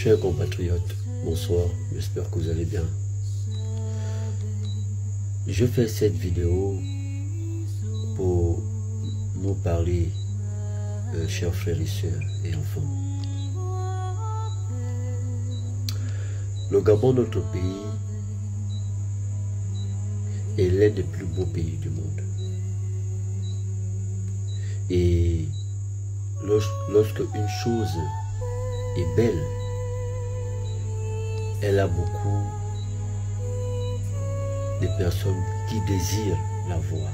Chers compatriotes, bonsoir, j'espère que vous allez bien. Je fais cette vidéo pour nous parler, chers frères et sœurs et enfants. Le Gabon, notre pays, est l'un des plus beaux pays du monde. Et lorsque une chose est belle, elle a beaucoup de personnes qui désirent la voir.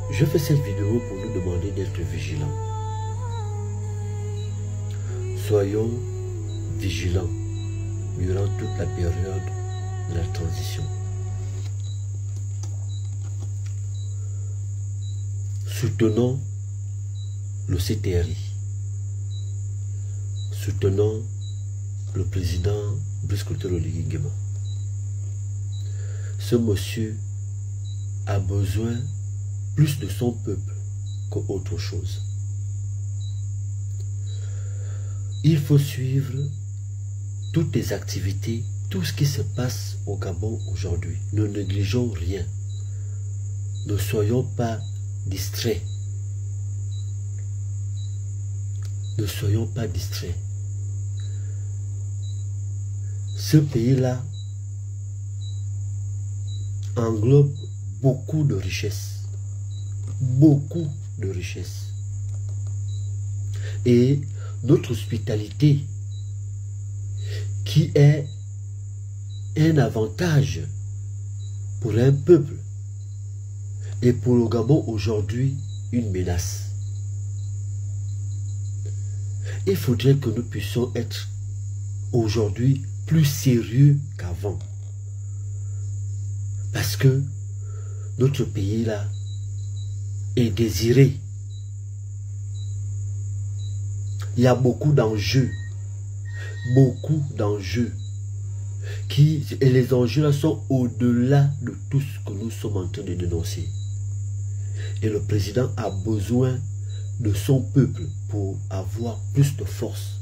Je fais cette vidéo pour nous demander d'être vigilants. Soyons vigilants durant toute la période de la transition. Soutenons le CTRI. Soutenons le président Brice Clotaire Oligui Nguema. Ce monsieur a besoin plus de son peuple qu'autre chose. Il faut suivre toutes les activités, tout ce qui se passe au Gabon aujourd'hui. Ne négligeons rien. Ne soyons pas distraits. Ne soyons pas distraits. Ce pays-là englobe beaucoup de richesses. Beaucoup de richesses. Et notre hospitalité, qui est un avantage pour un peuple, et pour le Gabon aujourd'hui une menace. Il faudrait que nous puissions être aujourd'hui plus sérieux qu'avant. Parce que notre pays là est désiré. Il y a beaucoup d'enjeux. Beaucoup d'enjeux. Et les enjeux là sont au-delà de tout ce que nous sommes en train de dénoncer. Et le président a besoin de son peuple pour avoir plus de force.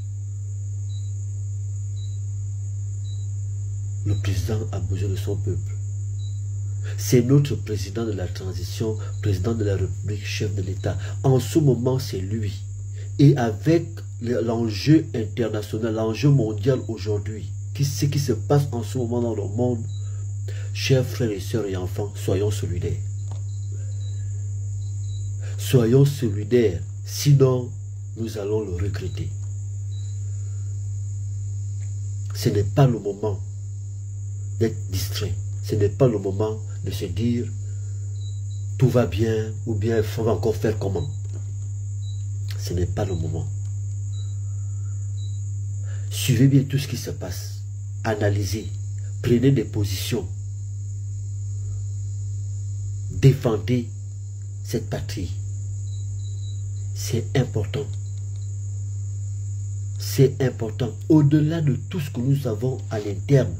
Le président a besoin de son peuple. C'est notre président de la transition, président de la République, chef de l'État. En ce moment, c'est lui. Et avec l'enjeu international, l'enjeu mondial aujourd'hui, ce qui se passe en ce moment dans le monde, chers frères et sœurs et enfants, soyons solidaires. Soyons solidaires, sinon nous allons le regretter. Ce n'est pas le moment d'être distrait. Ce n'est pas le moment de se dire tout va bien ou bien il va encore faire comment. Ce n'est pas le moment. Suivez bien tout ce qui se passe. Analysez. Prenez des positions. Défendez cette patrie. C'est important. C'est important. Au-delà de tout ce que nous avons à l'interne,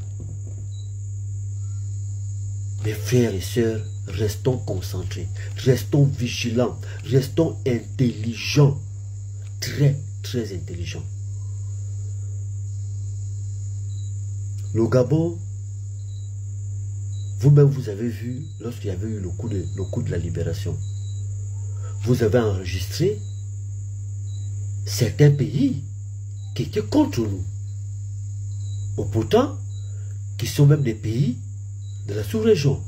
mes frères et sœurs, restons concentrés, restons vigilants, restons intelligents, très, très intelligents. Le Gabon, vous-même vous avez vu, lorsqu'il y avait eu le coup de la libération, vous avez enregistré certains pays qui étaient contre nous. Ou pourtant, qui sont même des pays de la sous-région.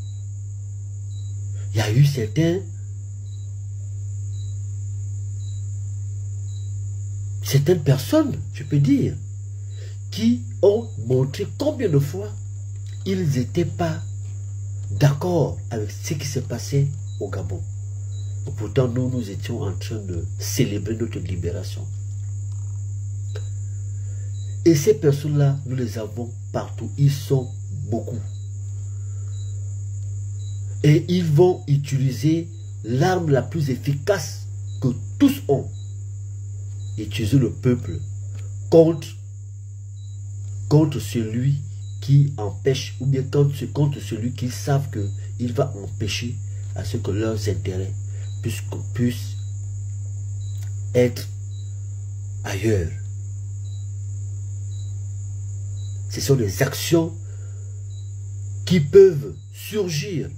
Il y a eu certaines personnes, je peux dire, qui ont montré combien de fois ils n'étaient pas d'accord avec ce qui se passait au Gabon. Et pourtant, nous étions en train de célébrer notre libération. Et ces personnes-là, nous les avons partout. Ils sont beaucoup. Et ils vont utiliser l'arme la plus efficace que tous ont. Utiliser le peuple contre celui qui empêche, ou bien contre celui qu'ils savent qu'il va empêcher à ce que leurs intérêts puissent être ailleurs. Ce sont des actions qui peuvent surgir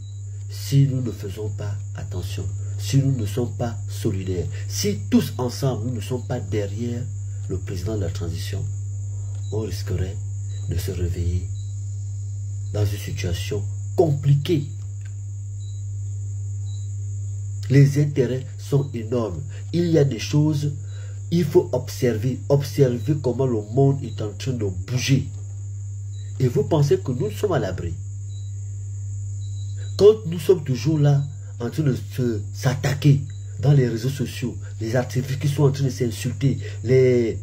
si nous ne faisons pas attention, si nous ne sommes pas solidaires, si tous ensemble nous ne sommes pas derrière le président de la transition, on risquerait de se réveiller dans une situation compliquée. Les intérêts sont énormes. Il y a des choses, il faut observer comment le monde est en train de bouger. Et vous pensez que nous sommes à l'abri. Quand nous sommes toujours là, en train de s'attaquer dans les réseaux sociaux, les activistes qui sont en train de s'insulter, les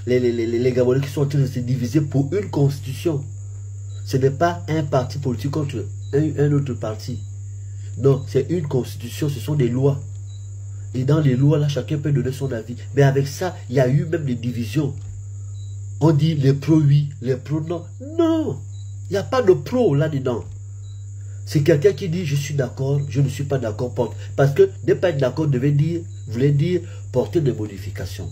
Gabonais qui sont en train de se diviser pour une constitution. Ce n'est pas un parti politique contre un autre parti. Non, c'est une constitution, ce sont des lois. Et dans les lois, là, chacun peut donner son avis. Mais avec ça, il y a eu même des divisions. On dit les pros oui, les pros non. Non, il n'y a pas de pro là-dedans. C'est quelqu'un qui dit je suis d'accord, je ne suis pas d'accord. Parce que ne pas être d'accord voulait dire porter des modifications.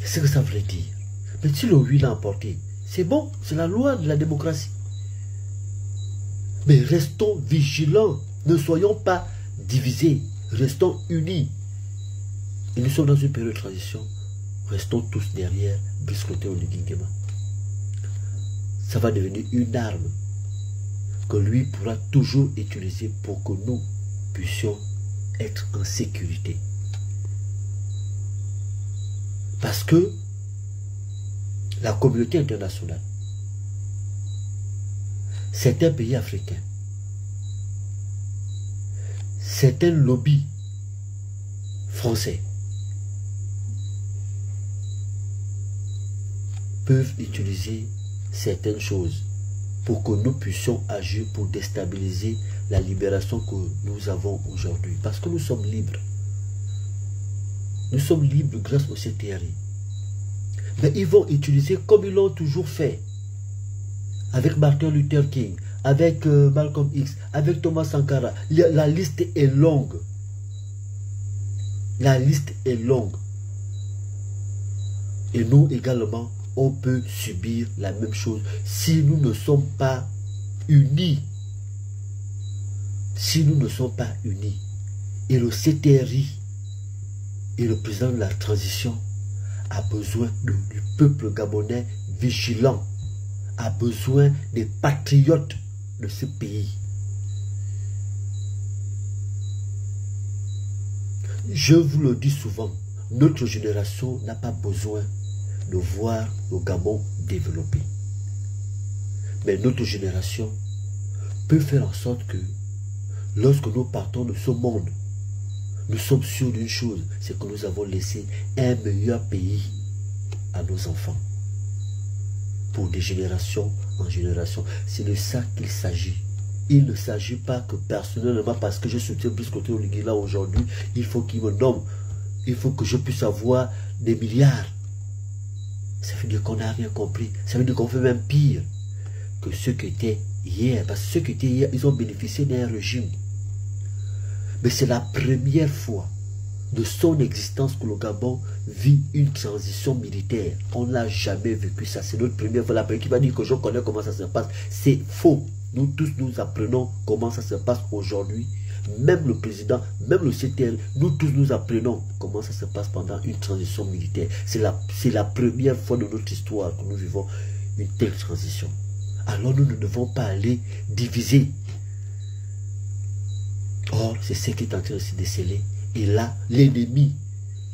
C'est ce que ça voulait dire. Mais si le oui l'a emporté, c'est bon, c'est la loi de la démocratie. Mais restons vigilants, ne soyons pas divisés, restons unis. Et nous sommes dans une période de transition, restons tous derrière Brice Clotaire Oligui Nguema. Ça va devenir une arme que lui pourra toujours utiliser pour que nous puissions être en sécurité. Parce que la communauté internationale, certains pays africains, certains lobbies français peuvent utiliser certaines choses pour que nous puissions agir pour déstabiliser la libération que nous avons aujourd'hui. Parce que nous sommes libres. Nous sommes libres grâce au CTRI. Mais ils vont utiliser comme ils l'ont toujours fait. Avec Martin Luther King, avec Malcolm X, avec Thomas Sankara. La liste est longue. La liste est longue. Et nous également, on peut subir la même chose si nous ne sommes pas unis. Si nous ne sommes pas unis. Et le CTRI et le président de la transition a besoin du peuple gabonais vigilant, a besoin des patriotes de ce pays. Je vous le dis souvent, notre génération n'a pas besoin de voir le Gabon développer. Mais notre génération peut faire en sorte que lorsque nous partons de ce monde, nous sommes sûrs d'une chose, c'est que nous avons laissé un meilleur pays à nos enfants. Pour des générations en génération, c'est de ça qu'il s'agit. Il ne s'agit pas que personnellement, parce que je soutiens Brice Clotaire Oligui là aujourd'hui, il faut qu'il me nomme. Il faut que je puisse avoir des milliards. Ça veut dire qu'on n'a rien compris. Ça veut dire qu'on fait même pire que ceux qui étaient hier. Parce que ceux qui étaient hier, ils ont bénéficié d'un régime. Mais c'est la première fois de son existence que le Gabon vit une transition militaire. On n'a jamais vécu ça. C'est notre première fois. La personne qui va dire que je connais comment ça se passe, c'est faux. Nous tous, nous apprenons comment ça se passe aujourd'hui. Même le président, même le CTL, nous tous nous apprenons comment ça se passe pendant une transition militaire. C'est la première fois de notre histoire que nous vivons une telle transition. Alors nous ne devons pas aller diviser. Or, c'est ce qui est en train de se déceler. Et là, l'ennemi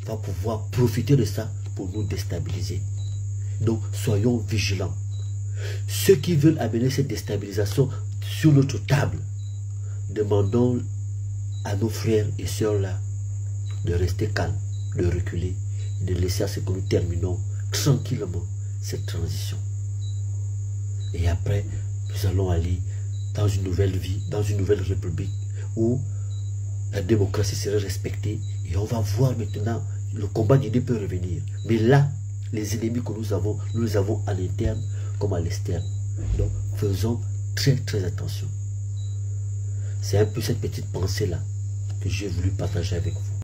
va pouvoir profiter de ça pour nous déstabiliser. Donc, soyons vigilants. Ceux qui veulent amener cette déstabilisation sur notre table, demandons à nos frères et sœurs là de rester calmes, de reculer, de laisser à ce que nous terminons tranquillement cette transition. Et après, nous allons aller dans une nouvelle vie, dans une nouvelle république où la démocratie serait respectée et on va voir maintenant le combat d'idées peut revenir. Mais là, les ennemis que nous les avons à l'interne comme à l'externe. Donc, faisons très très attention. C'est un peu cette petite pensée-là que j'ai voulu partager avec vous.